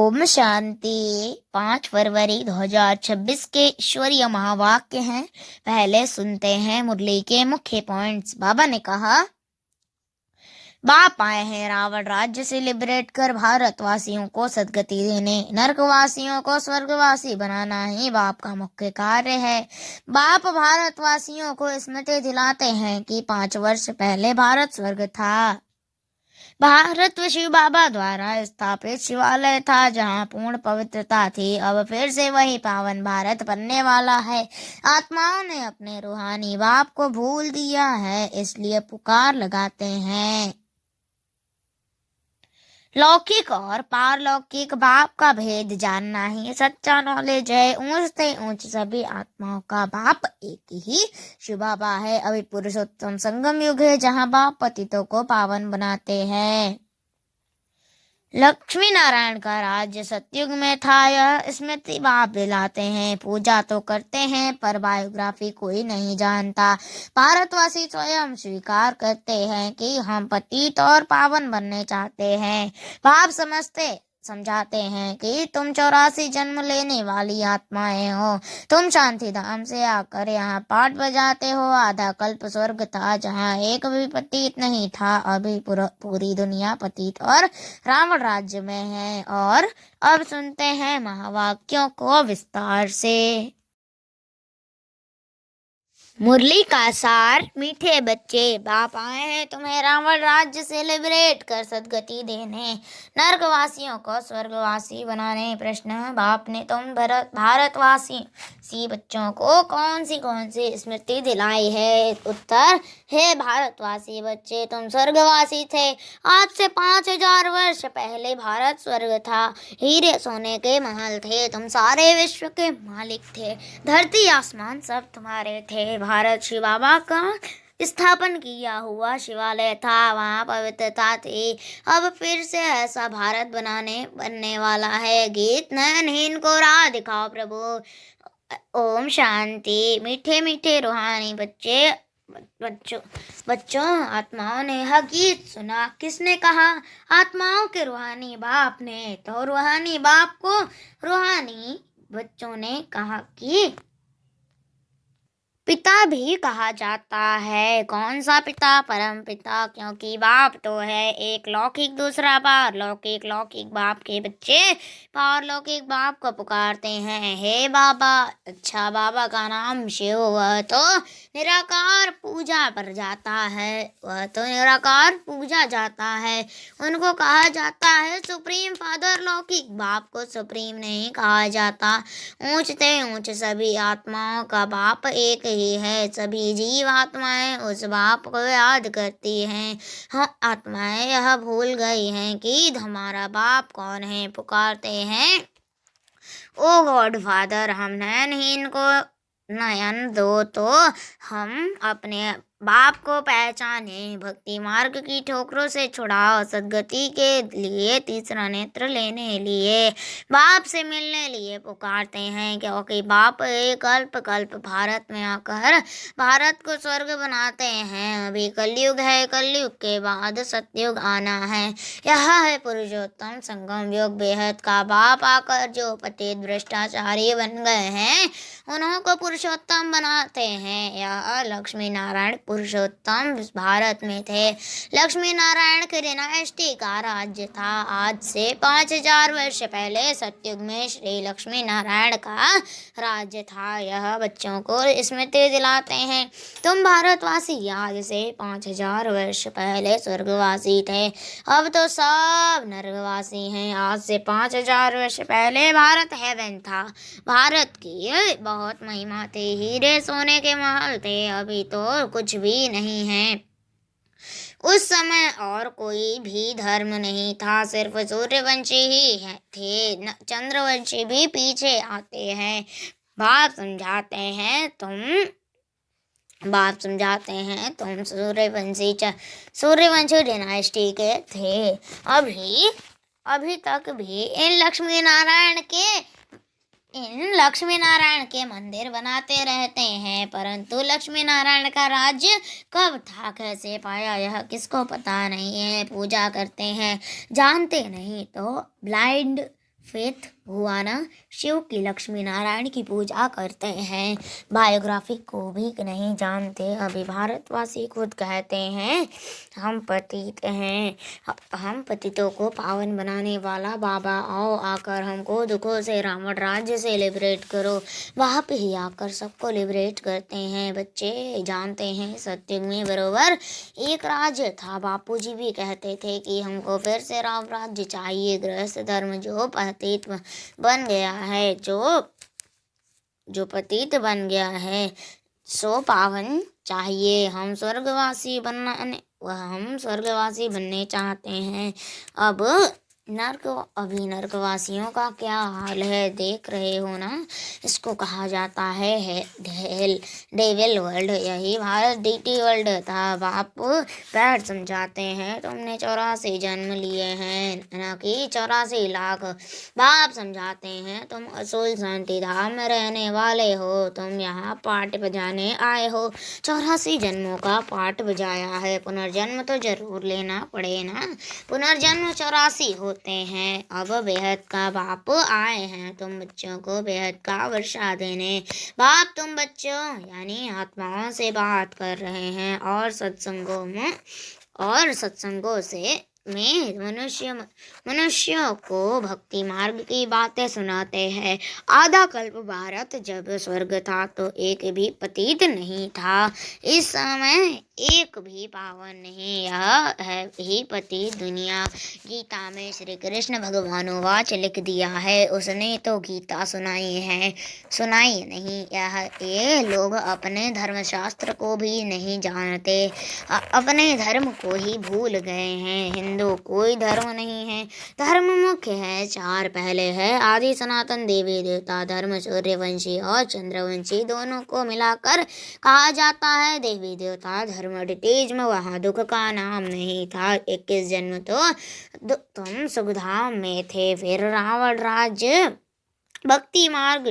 ओम शांति। 5 फरवरी 2026 के ईश्वरीय महावाक्य हैं। पहले सुनते हैं मुरली के मुख्य पॉइंट्स। बाबा ने कहा, बाप आए हैं रावण राज्य से लिबरेट कर भारतवासियों को सदगति देने। नरकवासियों को स्वर्गवासी बनाना ही बाप का मुख्य कार्य है। बाप भारतवासियों को स्मृति दिलाते हैं कि 5 वर्ष पहले भारत स्वर्ग था। भारत शिव बाबा द्वारा स्थापित शिवालय था जहाँ पूर्ण पवित्रता थी। अब फिर से वही पावन भारत बनने वाला है। आत्माओं ने अपने रूहानी बाप को भूल दिया है, इसलिए पुकार लगाते हैं। लौकिक और पारलौकिक बाप का भेद जानना ही सच्चा नॉलेज है। ऊंच से ऊंच सभी आत्माओं का बाप एक ही शिव बाबा है। अभी पुरुषोत्तम संगम युग है जहाँ बाप पतितों को पावन बनाते हैं। लक्ष्मी नारायण का राज्य सतयुग में था, यह स्मृति बाप दिलाते हैं। पूजा तो करते हैं पर बायोग्राफी कोई नहीं जानता। भारतवासी स्वयं स्वीकार करते हैं कि हम पतित और पावन बनने चाहते हैं। बाप समझाते हैं कि तुम 84 जन्म लेने वाली आत्माएं हो। तुम शांति धाम से आकर यहाँ पाठ बजाते हो। आधा कल्प स्वर्ग था जहाँ एक भी पतित नहीं था। अभी पूरी दुनिया पतित और रावण राज्य में है। और अब सुनते हैं महावाक्यों को विस्तार से। मुरली का सार। मीठे बच्चे, बाप आए हैं तुम्हें रावण राज्य से लिबरेट कर सदगति देने, नरकवासियों को स्वर्गवासी बनाने। प्रश्न, बाप ने तुम भारतवासी बच्चों को कौन सी स्मृति दिलाई है? उत्तर, हे भारतवासी बच्चे, तुम स्वर्गवासी थे। आज से 5000 वर्ष पहले भारत स्वर्ग था। हीरे सोने के महल थे। तुम सारे विश्व के मालिक थे। धरती आसमान सब तुम्हारे थे। भारत शिव बाबा का स्थापन किया हुआ शिवालय था, वहाँ पवित्रता थी। अब फिर से ऐसा भारत बनने वाला है। गीत, नयनहीन को राह दिखाओ प्रभु। ओम शांति। मीठे मीठे रूहानी बच्चों, आत्माओं ने यह गीत सुना। किसने कहा? आत्माओं के रूहानी बाप ने। तो रूहानी बाप को रूहानी बच्चों ने कहा कि पिता भी कहा जाता है। कौन सा पिता? परम पिता, क्योंकि बाप तो है एक लौकिक दूसरा पारलौकिक। लौकिक बाप के बच्चे पारलौकिक बाप को पुकारते हैं, हे बाबा। अच्छा, बाबा का नाम शिव, वह तो निराकार पूजा जाता है। उनको कहा जाता है सुप्रीम फादर। लौकिक बाप को सुप्रीम नहीं कहा जाता। ऊंच से ऊंच सभी आत्माओं का बाप एक ही है। सभी जीव आत्माएं उस बाप को याद करती हैं। हम आत्माएं यह भूल गई हैं कि हमारा बाप कौन है। पुकारते हैं, ओ गॉड फादर, हम नयनहीन को नयन दो तो हम अपने बाप को पहचाने। भक्ति मार्ग की ठोकरों से छुड़ाओ, सदगति के लिए तीसरा नेत्र लेने लिए, बाप से मिलने लिए पुकारते हैं। क्योंकि बाप एक कल्प भारत में आकर भारत को स्वर्ग बनाते हैं। अभी कलयुग है, कलयुग के बाद सतयुग आना है। यह है पुरुषोत्तम संगम युग। बेहद का बाप आकर जो पतित भ्रष्टाचारी बन गए हैं उन्हों को पुरुषोत्तम बनाते हैं। यह लक्ष्मी नारायण पुरुषोत्तम भारत में थे। लक्ष्मी नारायण के डिनास्टी का राज्य था। आज से 5000 वर्ष पहले सतयुग में श्री लक्ष्मी नारायण का राज्य था। यह बच्चों को स्मृति दिलाते हैं, तुम भारतवासी आज से 5000 वर्ष पहले स्वर्गवासी थे। अब तो सब नरकवासी हैं। आज से 5000 वर्ष पहले भारत हेवन था। भारत की बहुत महिमा थी। हीरे सोने के महल थे। अभी तो कुछ भी नहीं है। उस समय और कोई भी धर्म नहीं था, सिर्फ सूर्यवंशी ही थे। चंद्रवंशी भी पीछे आते हैं। बाप समझाते हैं तुम सूर्यवंशी डिनास्टी के थे। अभी तक भी इन लक्ष्मी नारायण के मंदिर बनाते रहते हैं, परंतु लक्ष्मी नारायण का राज्य कब था, कैसे पाया, यह किसको पता नहीं है। पूजा करते हैं, जानते नहीं तो ब्लाइंड फेथ हुआ ना, शिव की लक्ष्मी नारायण की पूजा करते हैं, बायोग्राफी को भी नहीं जानते। अभी भारतवासी खुद कहते हैं हम पतित हैं, हम पतितों को पावन बनाने वाला बाबा आओ, आकर हमको दुखों से रावण राज्य से लिबरेट करो। वहाँ पे ही आकर सबको लिबरेट करते हैं। बच्चे जानते हैं सत्युग में बरोबर एक राज्य था। बापूजी भी कहते थे कि हमको फिर से राम राज्य चाहिए। गृहस्थ धर्म जो पतित बन गया है, जो पतित बन गया है सो पावन चाहिए। हम स्वर्गवासी बनने चाहते हैं। अभी नर्कवासियों का क्या हाल है देख रहे हो ना। इसको कहा जाता है डेविल वर्ल्ड। यही भारत डीटी वर्ल्ड था। बाप बैठ समझाते हैं तुमने 84 जन्म लिए हैं, न कि 84 लाख। बाप समझाते हैं तुम असूल शांति धाम में रहने वाले हो, तुम यहाँ पाठ बजाने आए हो। 84 जन्मों का पाठ बजाया है, पुनर्जन्म तो जरूर लेना पड़े ना। पुनर्जन्म 84 होते हैं। अब बेहद का बाप आए हैं तुम बच्चों को बेहद का वर्षा देने। बाप तुम बच्चों यानी आत्माओं से बात कर रहे हैं और सत्संगों से में मनुष्यों को भक्ति मार्ग की बातें सुनाते हैं। आधा कल्प भारत जब स्वर्ग था तो एक भी पतित नहीं था। इस समय एक भी पावन नहीं, यह है ही पतित दुनिया। गीता में श्री कृष्ण भगवानुवाच लिख दिया है। उसने तो गीता सुनाई नहीं। ये लोग अपने धर्मशास्त्र को भी नहीं जानते, अपने धर्म को ही भूल गए हैं। हिंदू कोई धर्म नहीं है, धर्म मुख्य है चार। पहले है आदि सनातन देवी देवता धर्म, सूर्यवंशी और चंद्रवंशी दोनों को मिलाकर कहा जाता है देवी देवता धर्म। डिटेज में वहाँ दुख का नाम नहीं था। 21 जन्म तो तुम सुखधाम में थे। फिर रावण राज्य भक्ति मार्ग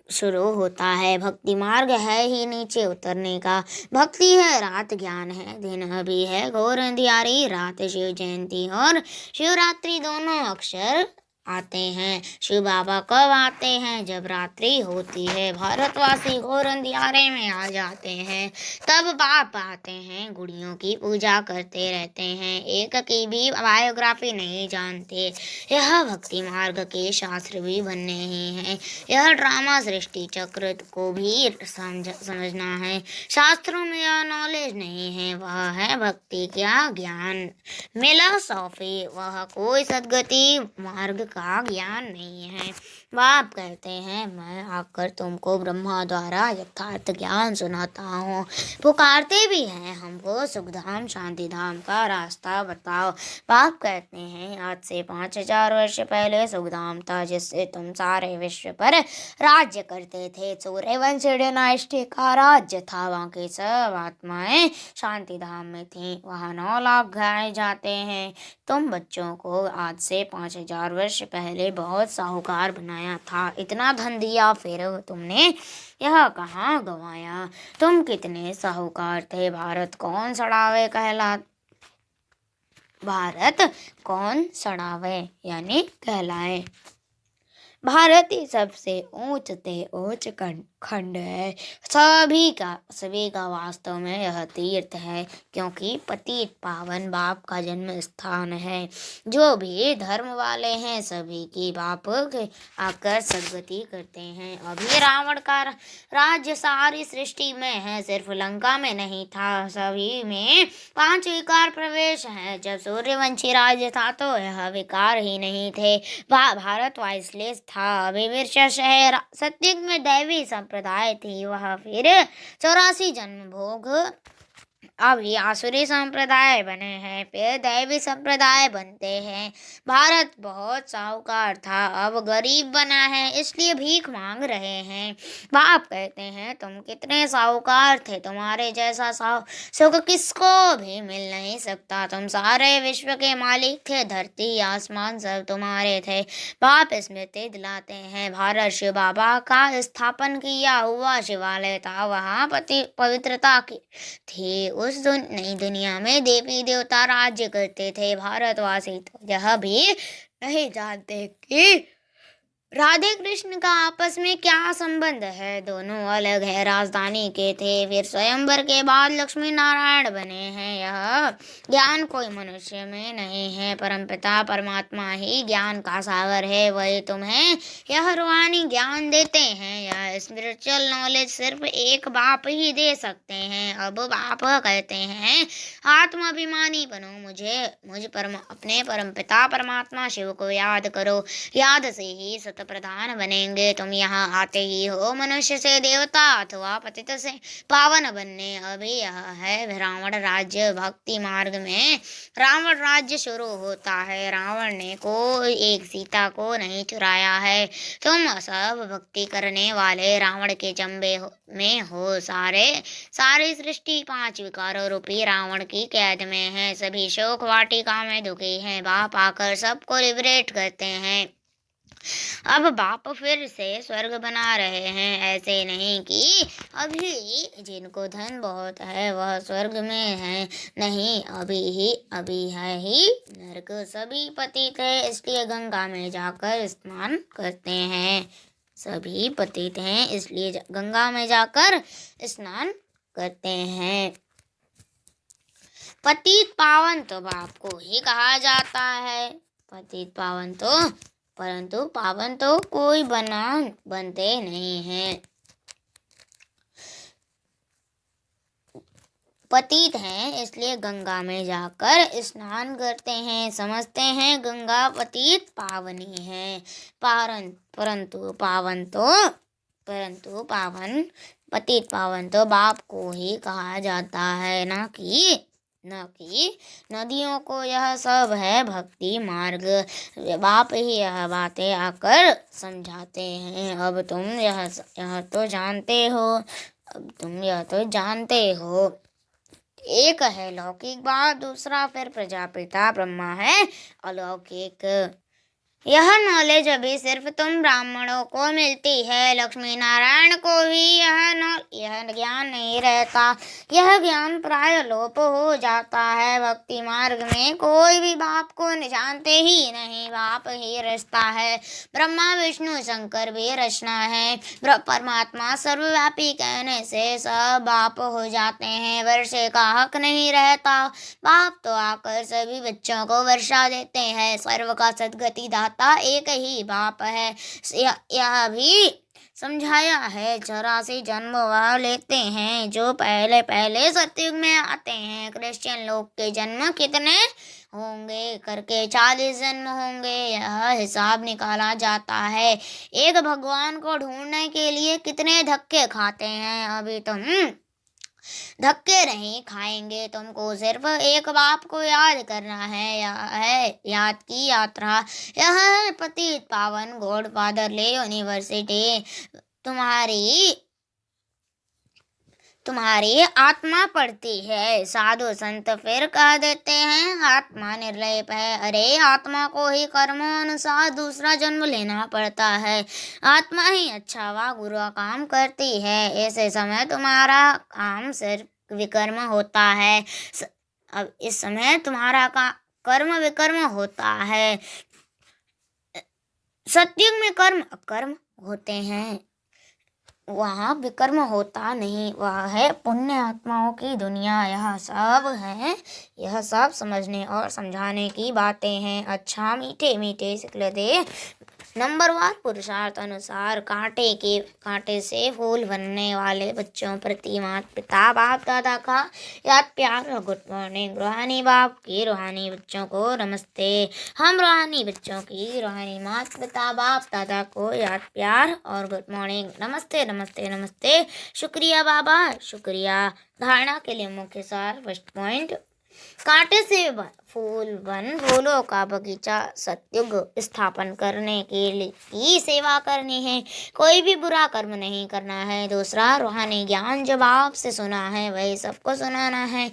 शुरू होता है। भक्ति मार्ग है ही नीचे उतरने का। भक्ति है रात, ज्ञान है दिन। अभी है घोर अंधियारी रात, शिव जयंती और शिवरात्रि दोनों अक्षर आते हैं। शिव बाबा कब आते हैं? जब रात्रि होती है। भारतवासी घोर अंधियारे में आ जाते हैं, तब बाप आते हैं। गुड़ियों की पूजा करते रहते हैं, एक की भी बायोग्राफी नहीं जानते। यह भक्ति मार्ग के शास्त्र भी बनने ही हैं। यह ड्रामा सृष्टि चक्र को भी समझना है। शास्त्रों में यह नॉलेज नहीं है, वह है भक्ति क्या ज्ञान। मिलासॉफी वह कोई सदगति मार्ग का ज्ञान नहीं है। बाप कहते हैं मैं आकर तुमको ब्रह्मा द्वारा यथार्थ ज्ञान सुनाता हूँ। पुकारते भी हैं हमको सुखधाम शांति धाम का रास्ता बताओ। बाप कहते हैं आज से 5000 वर्ष पहले सुखधाम था, जिससे तुम सारे विश्व पर राज्य करते थे। सूर्यवंश डायनेस्टी का राज्य था। वहाँ की सब आत्माएं शांति धाम में थी। वहाँ 9 लाख गाए जाते हैं। तुम बच्चों को आज से 5000 वर्ष पहले बहुत साहूकार बनाया था, इतना धन दिया, फिर तुमने यह कहाँ गंवाया? तुम कितने साहूकार थे? भारत कौन सड़ावे यानी कहलाए। भारत ही सबसे ऊंच खंड है। सभी का वास्तव में यह तीर्थ है, क्योंकि पतित पावन बाप का जन्म स्थान है। जो भी धर्म वाले हैं सभी की बाप आकर सदगति करते हैं। अभी रावण का राज्य सारी सृष्टि में है, सिर्फ लंका में नहीं था। सभी में 5 विकार प्रवेश है। जब सूर्यवंशी राज्य था तो यह विकार ही नहीं थे। भारत वाइसलेस था। विमर्शा शहर सत्युग में दैवी संप्रदाय थी। वह फिर 84 जन्म भोग अभी आसुरी संप्रदाय बने हैं, फिर दैवी संप्रदाय बनते हैं। भारत बहुत साहूकार था, अब गरीब बना है, इसलिए भीख मांग रहे हैं। बाप कहते हैं तुम कितने साहूकार थे, तुम्हारे जैसा सुख किसको भी मिल नहीं सकता। तुम सारे विश्व के मालिक थे, धरती आसमान सब तुम्हारे थे। बाप स्मृति दिलाते हैं भारत शिव बाबा का स्थापन किया हुआ शिवालय था। वहाँ पवित्रता थी। उस नई दुनिया में देवी देवता राज्य करते थे। भारतवासी तो यह भी नहीं जानते कि राधे कृष्ण का आपस में क्या संबंध है। दोनों अलग है राजधानी के थे, फिर स्वयंवर के बाद लक्ष्मी नारायण बने हैं। यह ज्ञान कोई मनुष्य में नहीं है, परमपिता परमात्मा ही ज्ञान का सागर है। वही तुम्हें यह रूहानी ज्ञान देते हैं। यह स्पिरिचुअल नॉलेज सिर्फ एक बाप ही दे सकते हैं। अब बाप कहते हैं आत्माभिमानी बनो, अपने परमपिता परमात्मा शिव को याद करो। याद से ही सत प्रधान बनेंगे। तुम यहाँ आते ही हो मनुष्य से देवता अथवा पतित से पावन बनने। अभी यह है रावण राज्य। भक्ति मार्ग में रावण राज्य शुरू होता है। रावण ने कोई एक सीता को नहीं चुराया है। तुम सब भक्ति करने वाले रावण के चंबे में हो। सारी सृष्टि 5 विकारों रूपी रावण की कैद में है। सभी शोक वाटिका में दुखी हैं। बाप आकर सबको लिबरेट करते हैं। अब बाप फिर से स्वर्ग बना रहे हैं। ऐसे नहीं कि अभी जिनको धन बहुत है वह स्वर्ग में है, नहीं, अभी है ही नरक। सभी पतित है इसलिए गंगा में जाकर स्नान करते हैं। सभी पतित हैं इसलिए गंगा में जाकर स्नान करते हैं। पतित पावन तो बाप को ही कहा जाता है। पतित पावन तो, परंतु पावन तो कोई बनते नहीं हैं। पतित हैं इसलिए गंगा में जाकर स्नान करते हैं। समझते हैं गंगा पतित पावनी है। परंतु पावन पतित पावन तो बाप को ही कहा जाता है, न कि नदियों को। यह सब है भक्ति मार्ग। बाप ही यह बातें आकर समझाते हैं। अब तुम यह तो जानते हो। एक है लौकिक बात, दूसरा फिर प्रजापिता ब्रह्मा है अलौकिक। यह नॉलेज अभी सिर्फ तुम ब्राह्मणों को मिलती है। लक्ष्मी नारायण को भी यह ज्ञान नहीं रहता। यह ज्ञान प्राय लोप हो जाता है। भक्ति मार्ग में कोई भी बाप को जानते ही नहीं। बाप ही रचता है। ब्रह्मा विष्णु शंकर भी रचना है। परमात्मा सर्वव्यापी कहने से सब बाप हो जाते हैं। वर्षे का हक नहीं रहता। बाप तो आकर सभी बच्चों को वर्षा देते हैं। सर्व का सद्गति दाता एक ही बाप है। यह भी समझाया है। 84 जन्म वह लेते हैं जो पहले सतयुग में आते हैं। क्रिश्चियन लोग के जन्म कितने होंगे करके 40 जन्म होंगे, यह हिसाब निकाला जाता है। एक भगवान को ढूंढने के लिए कितने धक्के खाते हैं। अभी तुम धक्के नहीं खाएंगे। तुमको सिर्फ एक बाप को याद करना है। यह है याद की यात्रा। यह है पतित पावन गॉड फादरली यूनिवर्सिटी। तुम्हारी आत्मा पढ़ती है। साधु संत फिर कह देते हैं आत्मा निर्लेप है। अरे आत्मा को ही कर्मों अनुसार दूसरा जन्म लेना पड़ता है। आत्मा ही अच्छा व बुरा काम करती है। ऐसे समय तुम्हारा काम सिर्फ विकर्म होता है। अब इस समय तुम्हारा कर्म विकर्म होता है। सतयुग में कर्म अकर्म होते हैं, वहाँ विकर्म होता नहीं। वह है पुण्य आत्माओं की दुनिया। यह सब समझने और समझाने की बातें हैं। अच्छा मीठे मीठे सिखले दे नंबरवार पुरुषार्थ अनुसार कांटे से फूल बनने वाले बच्चों प्रति माता पिता बाप दादा का याद प्यार और गुड मॉर्निंग। रूहानी बाप की रूहानी बच्चों को नमस्ते। हम रूहानी बच्चों की रूहानी माता पिता बाप दादा को याद प्यार और गुड मॉर्निंग। नमस्ते नमस्ते नमस्ते। शुक्रिया बाबा, शुक्रिया। धारणा के लिए मुख्य सार फर्स्ट पॉइंट, कांटे से फूल वन फूलों का बगीचा सत्युग स्थापन करने के लिए की सेवा करनी है। कोई भी बुरा कर्म नहीं करना है। दूसरा, रूहानी ज्ञान जब आपसे सुना है वही सबको सुनाना है।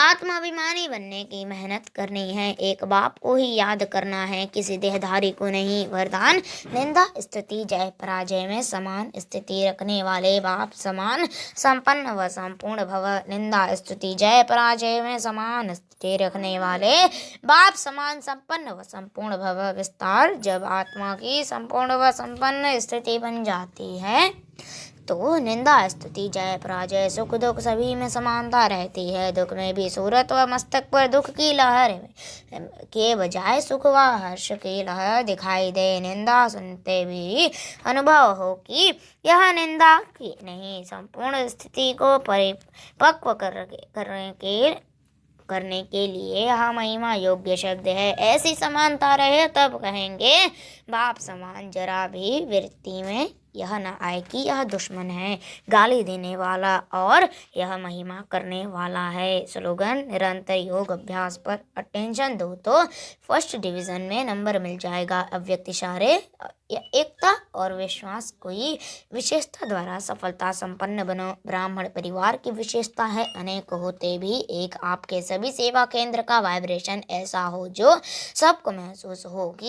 आत्माभिमानी बनने की मेहनत करनी है। एक बाप को ही याद करना है, किसी देहधारी को नहीं। वरदान, निंदा स्तुति जय पराजय में समान स्थिति रखने वाले बाप समान संपन्न व संपूर्ण भव। निंदा स्तुति जय पराजय में समान स्थिति रखने वाले बाप समान संपन्न व संपूर्ण भव। विस्तार, जब आत्मा की संपूर्ण व संपन्न स्थिति बन जाती है तो निंदा स्तुति जय पराजय सुख दुख सभी में समानता रहती है। दुख में भी सूरत व मस्तक पर दुख की लहर के बजाय सुख व हर्ष की लहर दिखाई दे। निंदा सुनते भी अनुभव हो कि यह निंदा की नहीं, संपूर्ण स्थिति को परिपक्व करने के लिए यह महिमा योग्य शब्द है। ऐसी समानता रहे तब कहेंगे बाप समान जरा भी वृत्ति में यह न आए कि यह दुश्मन है, गाली देने वाला और यह महिमा करने वाला है। स्लोगन, निरंतर योग अभ्यास पर अटेंशन दो तो फर्स्ट डिवीजन में नंबर मिल जाएगा। अव्यक्त इशारे, एकता और विश्वास कोई विशेषता द्वारा सफलता संपन्न बनो। ब्राह्मण परिवार की विशेषता है अनेक होते भी एक आपके सभी सेवा केंद्र का वाइब्रेशन ऐसा हो जो सबको महसूस हो कि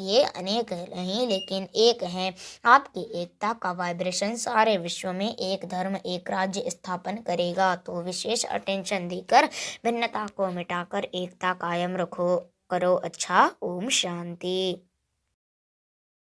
ये अनेक नहीं लेकिन एक है। आपकी एकता का वाइब्रेशन सारे विश्व में एक धर्म एक राज्य स्थापन करेगा। तो विशेष अटेंशन देकर भिन्नता को मिटाकर एकता कायम रखो। करो अच्छा। ओम शांति।